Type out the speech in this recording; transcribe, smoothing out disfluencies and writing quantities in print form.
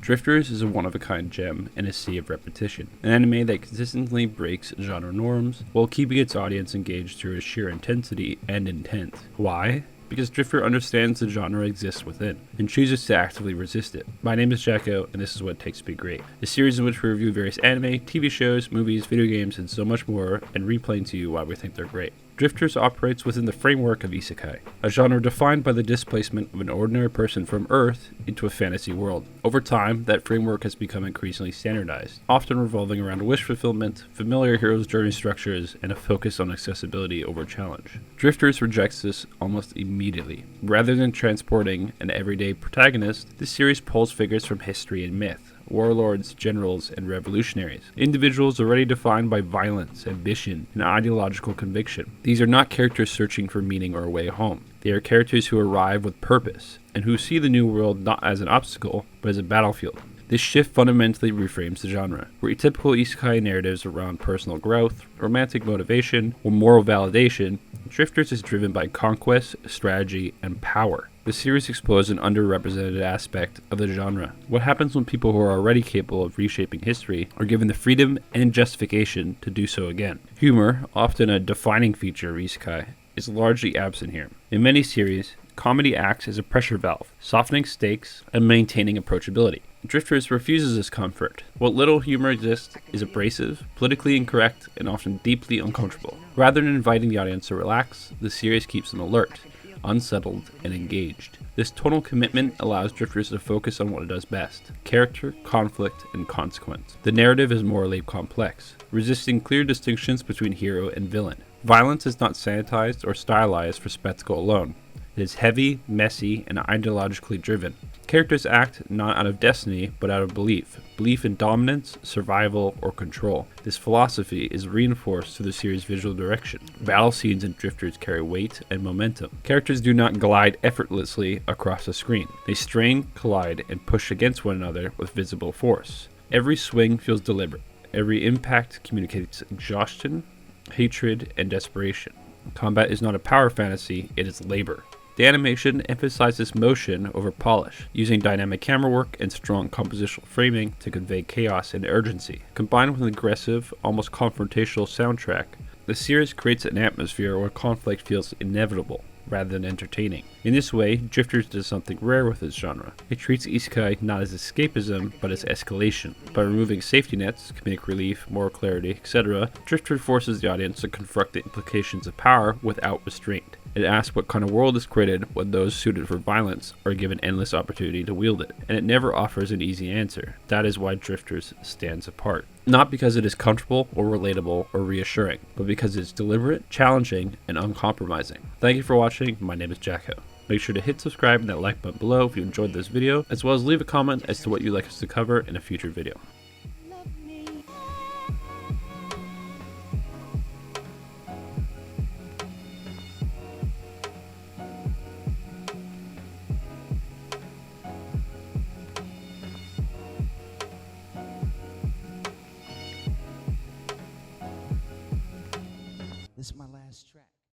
Drifters is a one-of-a-kind gem in a sea of repetition, an anime that consistently breaks genre norms while keeping its audience engaged through its sheer intensity and intent. Why? Because Drifter understands the genre exists within, and chooses to actively resist it. My name is Jacko, and this is What It Takes to Be Great, a series in which we review various anime, TV shows, movies, video games, and so much more, and replaying to you why we think they're great. Drifters operates within the framework of isekai, a genre defined by the displacement of an ordinary person from Earth into a fantasy world. Over time, that framework has become increasingly standardized, often revolving around wish fulfillment, familiar hero's journey structures, and a focus on accessibility over challenge. Drifters rejects this almost immediately. Rather than transporting an everyday protagonist, this series pulls figures from history and myth. Warlords, generals, and revolutionaries. Individuals already defined by violence, ambition, and ideological conviction. These are not characters searching for meaning or a way home. They are characters who arrive with purpose, and who see the new world not as an obstacle, but as a battlefield. This shift fundamentally reframes the genre, where atypical isekai narratives around personal growth, romantic motivation, or moral validation, Drifters is driven by conquest, strategy, and power. The series explores an underrepresented aspect of the genre. What happens when people who are already capable of reshaping history are given the freedom and justification to do so again? Humor, often a defining feature of isekai, is largely absent here. In many series, comedy acts as a pressure valve, softening stakes and maintaining approachability. Drifters refuses this comfort. What little humor exists is abrasive, politically incorrect, and often deeply uncomfortable. Rather than inviting the audience to relax, the series keeps them alert, unsettled, and engaged. This tonal commitment allows Drifters to focus on what it does best: character, conflict, and consequence. The narrative is morally complex, resisting clear distinctions between hero and villain. Violence is not sanitized or stylized for spectacle alone. It is heavy, messy, and ideologically driven. Characters act not out of destiny, but out of belief. Belief in dominance, survival, or control. This philosophy is reinforced through the series' visual direction. Battle scenes in Drifters carry weight and momentum. Characters do not glide effortlessly across the screen. They strain, collide, and push against one another with visible force. Every swing feels deliberate. Every impact communicates exhaustion, hatred, and desperation. Combat is not a power fantasy, it is labor. The animation emphasizes motion over polish, using dynamic camera work and strong compositional framing to convey chaos and urgency. Combined with an aggressive, almost confrontational soundtrack, the series creates an atmosphere where conflict feels inevitable rather than entertaining. In this way, Drifters does something rare with its genre. It treats isekai not as escapism, but as escalation. By removing safety nets, comedic relief, moral clarity, etc., Drifters forces the audience to confront the implications of power without restraint. It asks what kind of world is created when those suited for violence are given endless opportunity to wield it, and it never offers an easy answer. That is why Drifters stands apart. Not because it is comfortable or relatable or reassuring, but because it's deliberate, challenging, and uncompromising. Thank you for watching. My name is Jacko. Make sure to hit subscribe and that like button below if you enjoyed this video, as well as leave a comment as to what you'd like us to cover in a future video. This is my last track.